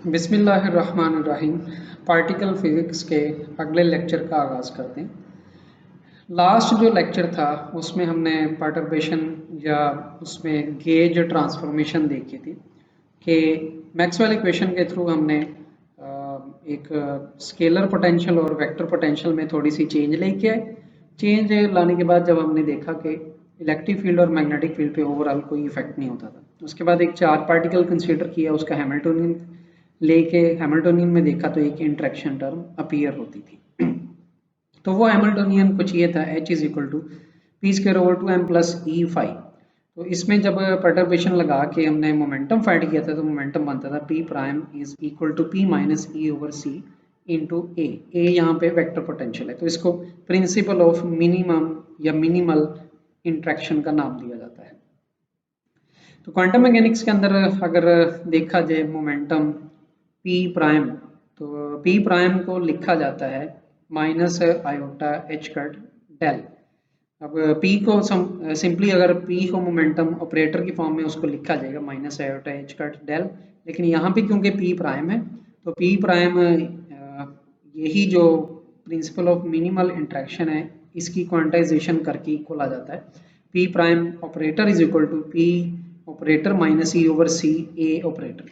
बिस्मिल्लाहिर्रहमानिर्रहीम। Particle physics के अगले लेक्चर का आगाज़ करते हैं। लास्ट जो लेक्चर था उसमें हमने परटर्बेशन या उसमें गेज ट्रांसफॉर्मेशन देखी थी कि मैक्सवेल इक्वेशन के थ्रू हमने एक स्केलर पोटेंशियल और वेक्टर पोटेंशियल में थोड़ी सी चेंज लेके आए। चेंज लाने के बाद जब हमने देखा कि इलेक्ट्रिक फील्ड और मैग्नेटिक फील्ड पे ओवरऑल कोई इफेक्ट नहीं होता था, उसके बाद एक चार्ज पार्टिकल कंसीडर किया, उसका हैमिल्टोनियन लेके हैमिल्टोनियन में देखा तो एक इंटरेक्शन टर्म अपीयर होती थी। तो वो हैमिल्टोनियन कुछ ये था, H is equal to p square over two m plus e five. तो इसमें जब परटर्बेशन लगा के हमने मोमेंटम फाइंड किया था तो मोमेंटम बनता था P prime is equal to P minus e over c into a. यहाँ पे वेक्टर पोटेंशियल है, तो इसको प्रिंसिपल ऑफ मिनिमम या मिनिमल इंट्रैक्शन का नाम दिया जाता है। तो क्वांटम मैकेनिक्स के अंदर अगर देखा जाए मोमेंटम P प्राइम, तो P प्राइम को लिखा जाता है minus iota h cut del. अब P को सिंपली अगर P को मोमेंटम ऑपरेटर की फॉर्म में उसको लिखा जाएगा minus iota h cut del, लेकिन यहाँ पे क्योंकि P प्राइम है तो P प्राइम यही जो प्रिंसिपल ऑफ मिनिमल इंट्रैक्शन है इसकी क्वांटाइजेशन करके इक्वल आ जाता है P prime operator is equal to P operator minus e over c a operator.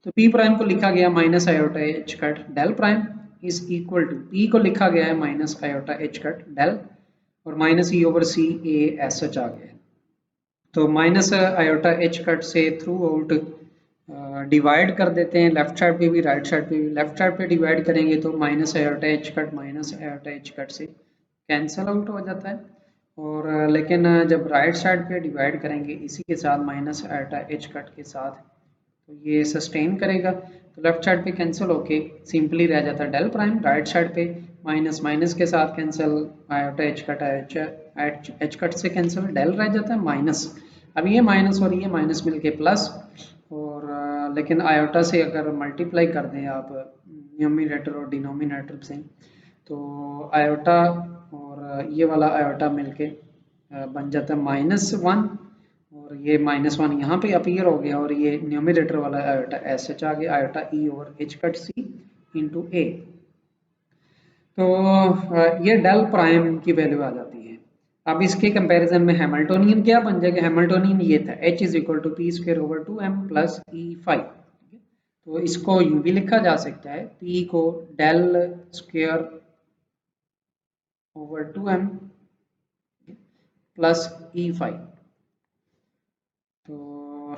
तो P प्राइम को लिखा गया minus iota h cut del prime is equal to P को लिखा गया है minus iota h cut del और minus e over c a s H आ गया है। तो माइनस आयोटा एच कट से थ्रू आउट डिवाइड कर देते हैं, लेफ्ट साइड पे भी राइट साइड पे भी। लेफ्ट साइड पे डिवाइड करेंगे तो minus iota h cut minus iota h cut से कैंसल आउट हो जाता है, और लेकिन जब राइट साइड पे डिवाइड करेंगे इसी के साथ माइनस आयोटा एच कट के साथ तो ये सस्टेन करेगा, तो लेफ्ट साइड पे कैंसिल होके सिंपली रह जाता है डेल प्राइम। राइट साइड पे माइनस माइनस के साथ कैंसिल, आयोटा एच कट से कैंसिल, डेल रह जाता है माइनस। अब ये माइनस और ये माइनस मिलके प्लस, और लेकिन आयोटा से अगर मल्टीप्लाई कर दें आप न्यूमिनेटर और डिनोमिनेटर से, तो आयोटा और ये वाला आयोटा मिलके बन जाता है माइनस वन, और ये माइनस वन यहाँ पे अपीयर हो गया, और ये न्यूमिनेटर वाला आयोटा एस एच आ गया, iota E over H cut C into A. तो ये डेल प्राइम की वैल्यू आ जाती है। अब इसके कंपैरिजन में हैमिल्टोनियन क्या बन जाएगा, हैमिल्टोनियन ये था H is equal to p square over two m plus e five. तो इसको यूं भी लिखा जा सकता है, P को del square over two m plus e five. तो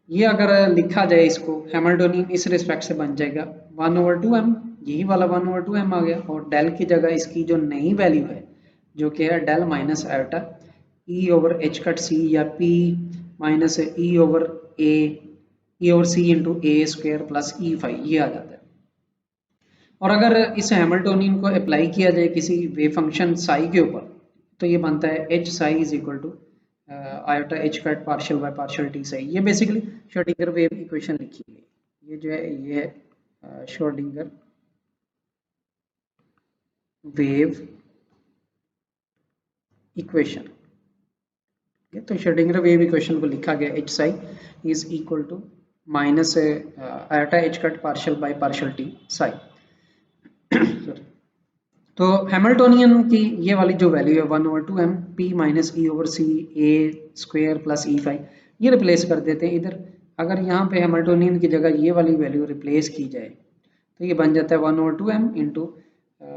ये अगर लिखा जाए इसको हैमिल्टोनियन इस रिस्पेक्ट से बन जाएगा 1 ओवर टू एम, यही वाला 1 ओवर टू एम आ गया, और डेल की जगह इसकी जो नई वैल्यू है जो कि है डेल माइनस आयोटा ई ओवर एच कट सी या p minus e over a, e over c into a square plus e five, ये आ जाता है। और अगर इस हैमिल्टोनियन को अप्लाई किया जाए किसी वेव फंक्शन साई के ऊपर तो ये बनता है h psi is equal to iota h cut partial by partial t psi. ये बेसिकली श्रोडिंगर वेव इक्वेशन लिखी है, ये जो है ये श्रोडिंगर वेव इक्वेशन। तो श्रोडिंगर वेव इक्वेशन को लिखा गया h psi is equal to minus iota h cut partial by partial t psi. तो हैमिल्टोनियन की ये वाली जो वैल्यू है 1 over two m p minus e over c a square plus e five, ये रिप्लेस कर देते हैं इधर। अगर यहाँ पे हैमिल्टोनियन की जगह ये वाली वैल्यू रिप्लेस की जाए तो ये बन जाता है 1 over two m into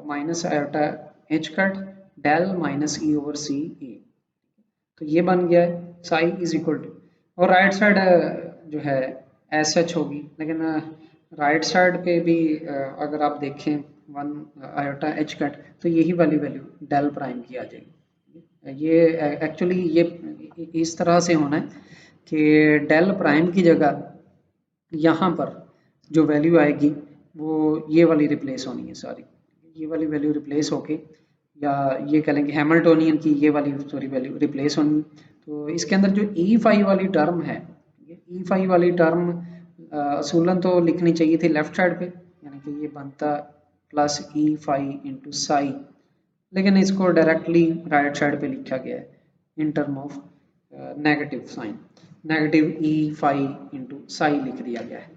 minus iota h cut del minus e over c a. तो ये बन गया है साई इज इक्वल टू, और राइट साइड जो है एस एच होगी, लेकिन राइट साइड पे भी अगर आप देखें 1 आयोटा एच कट तो यही वाली वैल्यू डेल प्राइम की आ जाएगी। ये एक्चुअली ये इस तरह से होना है कि डेल प्राइम की जगह यहाँ पर जो वैल्यू आएगी वो ये वाली रिप्लेस होनी है सारी, ये वाली वैल्यू रिप्लेस होके, या ये कह लेंगे हैमिल्टोनियन की ये वाली सॉरी वैल्यू रिप्लेस होनी। तो इसके अंदर जो ई फाइव वाली टर्म है, ये ई फाइव वाली टर्म असूलन तो लिखनी चाहिए थी लेफ्ट साइड पे, यानी कि ये बनता plus e five into psi, लेकिन इसको डायरेक्टली राइट साइड पे लिखा गया है in term of negative sign, negative e five into psi लिख दिया गया है।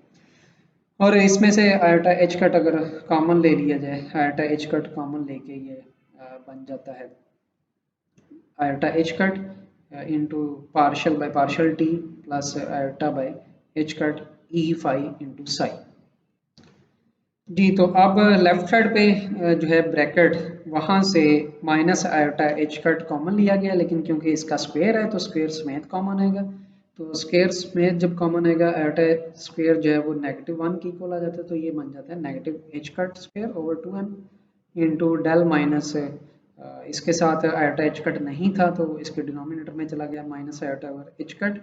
और इसमें से आयोटा एच कट अगर कॉमन ले लिया जाए, आयोटा एच कट कॉमन लेके ये बन जाता है iota h cut into partial by partial t plus iota by h cut e phi into psi. जी, तो अब लेफ्ट साइड पे जो है ब्रैकेट वहाँ से minus iota h cut common लिया गया, लेकिन क्योंकि इसका स्क्वायर है तो स्क्वायर समेत कॉमन आएगा। तो स्क्वायर समेत जब कॉमन आएगा आयोटा स्क्वायर जो है वो -1 के इक्वल आ जाता है, तो ये बन जाता है negative h cut square over 2m into del minus इसके साथ आयोटा एच कट नहीं था तो इसके डिनोमिनेटर में चला गया minus iota over H cut,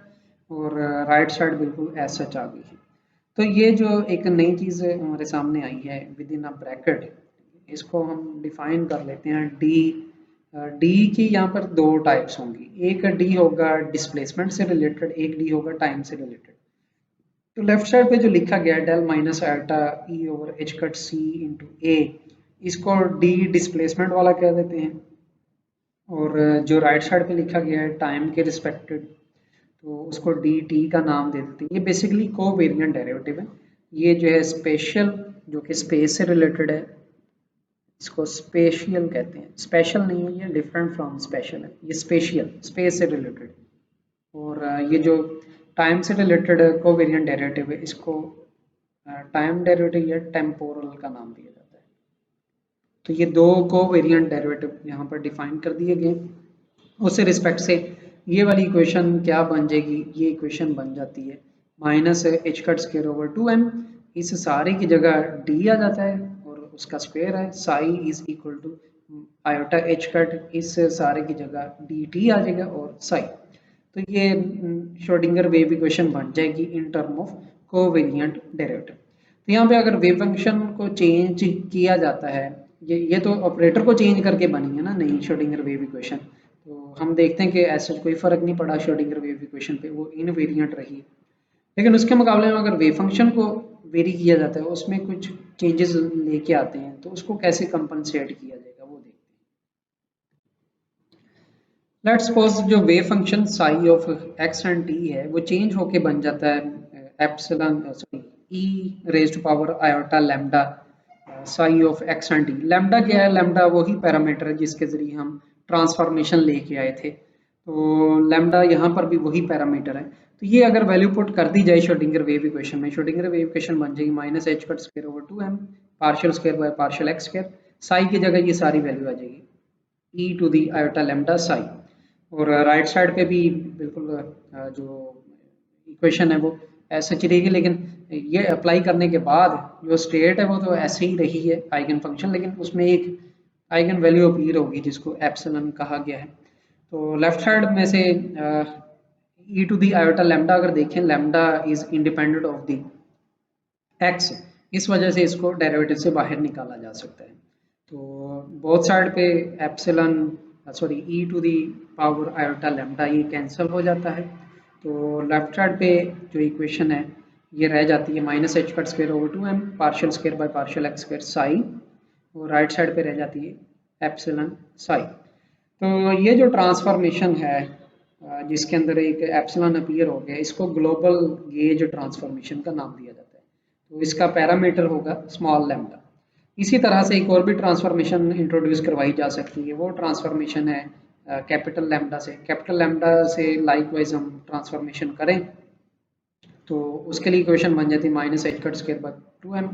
और राइट साइड बिल्कुल एज सच आ गई है। तो ये जो एक नई चीज़ हमारे सामने आई है विद इन अ ब्रैकेट, इसको हम डिफाइन कर लेते हैं डी। डी की यहाँ पर दो टाइप्स होंगी, एक डी होगा डिस्प्लेसमेंट से रिलेटेड, एक डी होगा टाइम से रिलेटेड। तो लेफ्ट साइड पे जो लिखा गया है del minus iota E over H cut C into a, इसको डी डिस्प्लेसमेंट वाला कह देते हैं। और जो राइट साइड पे लिखा गया है टाइम के रिस्पेक्टेड, तो उसको डी टी का नाम दे देते हैं। ये बेसिकली कोवेरिएंट डेरिवेटिव है। ये जो है स्पेशल, जो कि स्पेस से रिलेटेड है, इसको स्पेशियल कहते हैं। स्पेशल नहीं है, ये डिफरेंट फ्रॉम स्पेशल है, ये स्पेशियल स्पेस से रिलेटेड। और ये जो टाइम से रिलेटेड कोवेरिएंट डेरिवेटिव है, इसको टाइम डेरिवेटिव या टेम्पोरल का नाम दिया जाता है। तो ये दो कोवेरिएंट डेरिवेटिव यहाँ पर डिफाइन कर दिए गए। उस रिस्पेक्ट से ये वाली इक्वेशन क्या बन जाएगी, ये इक्वेशन बन जाती है minus h cut square over 2m, इस सारे की जगह डी आ जाता है और उसका स्क्वायर है, psi is equal to iota h cut, इस सारे की जगह डी टी आ जाएगा और साई। तो ये श्रोडिंगर वेव इक्वेशन बन जाएगी इन टर्म ऑफ कोवेरिएंट डेरिवेटिव। तो यहाँ पे अगर वेव फंक्शन को चेंज किया जाता है, ये तो ऑपरेटर को चेंज करके बनी है ना नई श्रोडिंगर वेव इक्वेशन, तो हम देखते हैं कि ऐसा कोई फर्क नहीं पड़ा श्रोडिंगर वेव इक्वेशन पे, वो इनवेरिएंट रही। लेकिन उसके मुकाबले में अगर वेव फंक्शन को वेरी किया जाता है, उसमें कुछ चेंजेस लेके आते हैं, तो उसको कैसे कंपनसेट किया जाएगा वो देखते हैं। लेट्स सपोज जो wave function psi of x and t है वो चेंज होके बन जाता है epsilon sorry e raised to power iota lambda psi of x and t. Lambda क्या है? लैम्डा वही पैरामीटर है जिसके जरिए हम ट्रांसफॉर्मेशन लेके आए थे, तो लैम्डा यहाँ पर भी वही पैरामीटर है। तो ये अगर वैल्यू पुट कर दी जाए श्रोडिंगर वेव इक्वेशन में, श्रोडिंगर वेव इक्वेशन बन जाएगी minus h cut square over 2m partial square by partial x square, psi की जगह ये सारी वैल्यू आ जाएगी e to the iota lambda psi. और राइट साइड पे भी बिल्कुल जो इक्वेशन है वो ऐसे ही रहेगी, लेकिन ये अप्लाई करने के बाद जो स्टेट है वो तो ऐसे ही रही है आइगन फंक्शन, लेकिन उसमें एक आइगन वैल्यू अपीयर होगी जिसको एप्सिलॉन कहा गया है। तो लेफ्ट साइड में से ई टू दी आयोटा लैम्डा अगर देखें, lambda is independent of the x, इस वजह से इसको डेरिवेटिव से बाहर निकाला जा सकता है। तो बोथ साइड पे epsilon sorry e to the power iota lambda ये कैंसिल हो जाता है। तो लेफ्ट साइड पे जो इक्वेशन है ये रह जाती है minus h cut square over 2m partial square by partial x square Sai, और राइट साइड पे रह जाती है एप्सिलॉन साई। तो ये जो ट्रांसफॉर्मेशन है जिसके अंदर एक एप्सिलॉन अपीयर हो गया, इसको ग्लोबल गेज ट्रांसफॉर्मेशन का नाम दिया जाता है। तो इसका पैरामीटर होगा स्मॉल लैम्डा। इसी तरह से एक और भी ट्रांसफॉर्मेशन इंट्रोड्यूस करवाई जा सकती है, वो ट्रांसफॉर्मेशन है कैपिटल लैम्डा से। कैपिटल लैम्डा से लाइकवाइज हम ट्रांसफॉर्मेशन करें तो उसके लिए इक्वेशन बन जाती है minus h cut square by 2m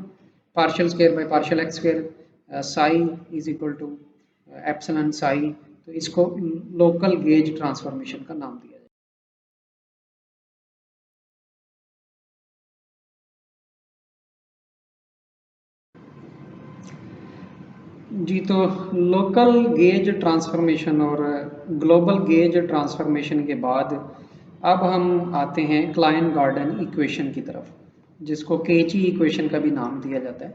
partial square by partial x square psi is equal to epsilon psi. तो इसको लोकल गेज ट्रांसफॉर्मेशन का नाम दिया जाए। जी, तो लोकल गेज ट्रांसफॉर्मेशन और ग्लोबल गेज ट्रांसफॉर्मेशन के बाद अब हम आते हैं क्लाइन गॉर्डन इक्वेशन की तरफ, जिसको केची इक्वेशन का भी नाम दिया जाता है।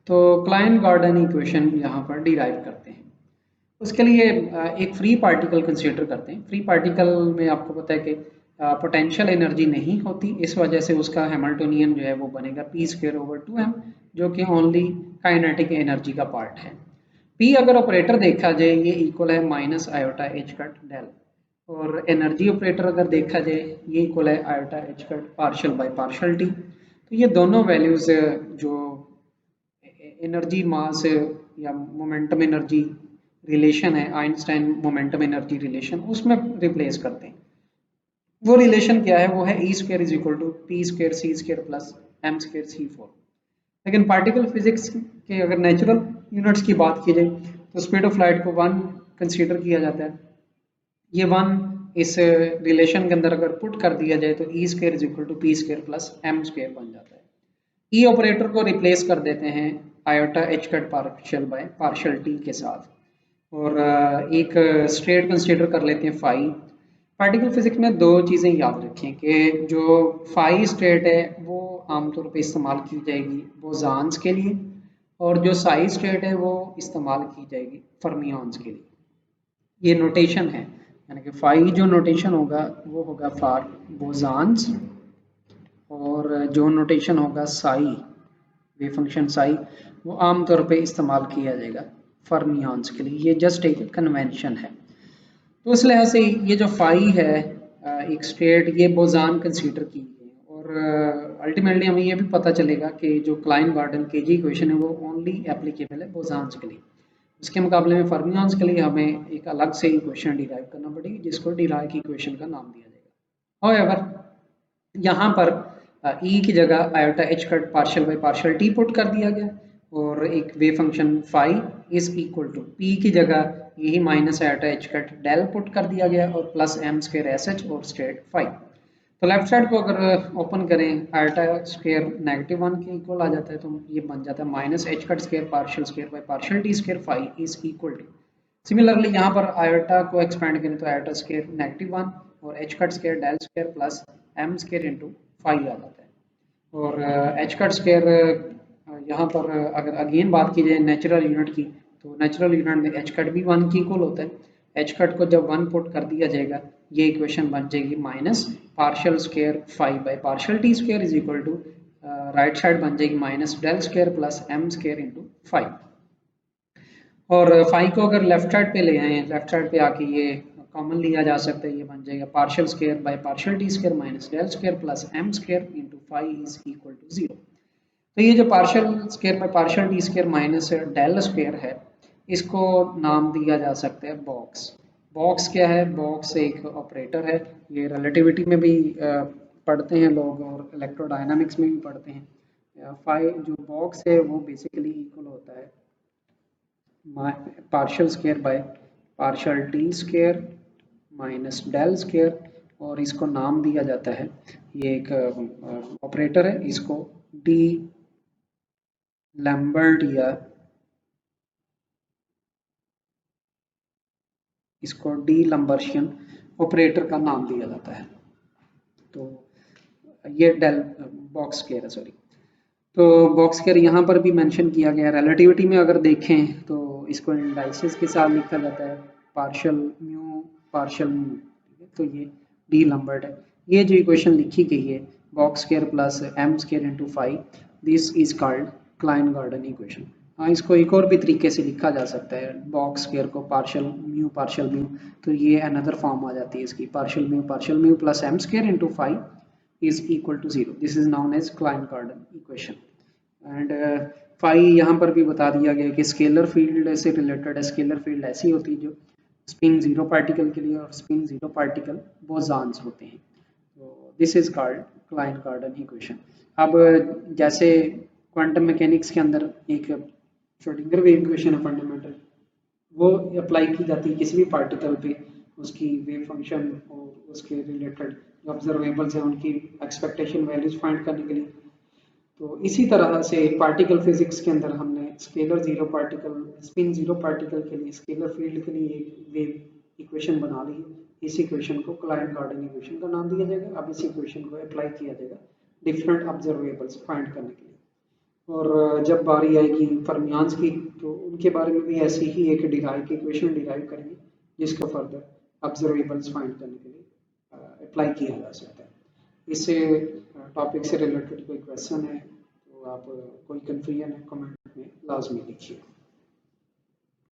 तो क्लाइन गॉर्डन इक्वेशन यहाँ पर डिराइव करते हैं। उसके लिए एक फ्री पार्टिकल कंसीडर करते हैं। फ्री पार्टिकल में आपको पता है कि पोटेंशियल एनर्जी नहीं होती, इस वजह से उसका हैमिल्टोनियन जो है वो बनेगा पी स्क्वायर ओवर 2m, जो कि ओनली काइनेटिक एनर्जी का पार्ट है। पी अगर ऑपरेटर देखा जाए ये इक्वल है minus iota h cut del, और एनर्जी ऑपरेटर अगर देखा जाए ये इक्वल है iota h cut partial by partial t. तो ये दोनों वैल्यूज़ जो एनर्जी मास या मोमेंटम एनर्जी रिलेशन है, आइंस्टाइन मोमेंटम एनर्जी रिलेशन, उसमें रिप्लेस करते हैं। वो रिलेशन क्या है? वो है e square is equal to p square C square plus M square C four. लेकिन पार्टिकल फिजिक्स के अगर नेचुरल यूनिट्स की बात की जाए तो स्पीड ऑफ लाइट को 1 कंसीडर किया जाता है। ये 1 इस रिलेशन के अंदर अगर पुट कर दिया जाए तो e square is equal to p square plus M square बन जाता है। ई ऑपरेटर को रिप्लेस कर देते हैं iota h cut partial by partial T के साथ, और एक स्ट्रेट कंसीडर कर लेते हैं फाई। पार्टिकल फिजिक्स में दो चीज़ें याद रखें कि जो फाई स्टेट है वो आमतौर पे इस्तेमाल की जाएगी बोजान्स के लिए, और जो साई स्टेट है वो इस्तेमाल की जाएगी फर्मियंस के लिए। ये नोटेशन है, यानी कि फाई जो नोटेशन होगा वो होगा फॉर बोजान्स, और जो नोटेशन होगा साई, वे फंक्शन साई, वो आमतौर पे इस्तेमाल किया जाएगा फर्मियंस के लिए। ये जस्ट एक कन्वेंशन है। तो इस लिहाज से ये जो फाई है एक स्टेट, ये बोजान कंसीडर की है, और अल्टीमेटली हमें ये भी पता चलेगा कि जो क्लाइन गार्डन केजी इक्वेशन है वो ओनली एप्लीकेबल है बोजान्स के लिए। उसके मुकाबले में फर्मियंस के लिए हमें एक अलग से इक्वेशन डिराइव करना पड़ेगी जिसको डिराइव की इक्वेशन का नाम दिया जाएगा। हाउएवर यहाँ पर ई की जगह iota h cut partial by partial t put कर दिया गया, और एक wave function phi is equal to p की जगह यही minus iota h cut del put कर दिया गया, और plus M square s h और स्ट्रेट फाई। तो लेफ्ट साइड को अगर ओपन करें आयोटा स्क्वायर -1 के इक्वल आ जाता है, तो ये बन जाता है minus h cut square by partial t square phi is equal to. Similarly यहाँ पर आयोटा को एक्सपेंड करें तो आयोटा स्क्वायर -1 और h cut square del square plus M square into phi आ जाता है। और एच कट स्क्वायर यहाँ पर अगर अगेन बात की जाए नेचुरल यूनिट की, तो नेचुरल यूनिट में एच कट भी 1 की इक्वल होता है। एच कट को जब 1 पुट कर दिया जाएगा ये इक्वेशन बन जाएगी minus partial square phi by partial t square is equal to right side बन जाएगी minus del square plus M square into phi. और फाई को अगर लेफ्ट साइड पे ले आए, लेफ्ट साइड पे आके ये कॉमन लिया जा सकता है, ये बन जाएगा partial square by partial t square minus del square plus M square into phi is equal to 0। तो ये जो partial square by partial t square minus del square है, इसको नाम दिया जा सकता है बॉक्स। बॉक्स क्या है? बॉक्स एक ऑपरेटर है, ये रिलेटिविटी में भी पढ़ते हैं लोग और इलेक्ट्रोडायनामिक्स में भी पढ़ते हैं। फाई जो बॉक्स है वो बेसिकली इक्वल होता है partial square by partial t square minus del square, और इसको नाम दिया जाता है, ये एक ऑपरेटर है, इसको डी लैम्बर्ट या इसको डी लंबर्शियन ऑपरेटर का नाम दिया जाता है। तो ये डेल बॉक्स स्क्वायर है, सॉरी। तो बॉक्स स्क्वायर यहाँ पर भी मेंशन किया गया। रिलेटिविटी में अगर देखें तो इसको इंडाइसिस के साथ लिखा जाता है पार्शियल म्यू पार्शियल म्यू, ठीक है। तो ये डी लंबर्ट है। ये जो इक्वेशन लिखी गई है box square plus M square into five, this is called Klein Gordon equation. हाँ, इसको एक और भी तरीके से लिखा जा सकता है, बॉक्स स्क्वायर को पार्शियल म्यू, तो ये अनदर फॉर्म आ जाती है इसकी, partial mu plus M square into five is equal to 0. This is known as Klein-Gardner equation. And phi यहाँ पर भी बता दिया गया कि स्केलर फील्ड से रिलेटेड है। स्केलर फील्ड ऐसी होती है जो स्पिन जीरो पार्टिकल के लिए और स्पिन जीरो पार्टिकल बोजान्स होते हैं। तो this is called Klein Gordon equation. अब जैसे क्वांटम मैकेनिक्स के अंदर एक श्रोडिंगर वेव इक्वेशन है फंडामेंटल, वो अप्लाई की जाती है किसी भी पार्टिकल पे, उसकी वेव फंक्शन और उसके रिलेटेड ऑब्जर्वेबल्स हैं उनकी एक्सपेक्टेशन वैल्यूज फाइंड करने के लिए। तो इसी तरह से पार्टिकल फिजिक्स के अंदर हमने scalar zero particle, spin zero particle के लिए स्केलर फील्ड के लिए एक वेव इक्वेशन बना ली है। इस इक्वेशन को क्लाइन गार्डन इक्वेशन का नाम दिया जाएगा। अब इस इक्वेशन को अप्लाई किया जाएगा डिफरेंट ऑब्जर्वेबल्स फाइंड करने के लिए। और जब बारी आएगी फर्मियान्स की तो उनके बारे में भी ऐसी ही एक डिराइव की इक्वेशन डिराइव करेंगे जिसको फर्दर ऑब्जर्वेबल्स फाइंड करने के लिए अप्लाई किया जा सकता है। इससे टॉपिक से रिलेटेड कोई क्वेश्चन है तो आप कोई कन्फ्यूजन है कमेंट में लाजमी लिखिए।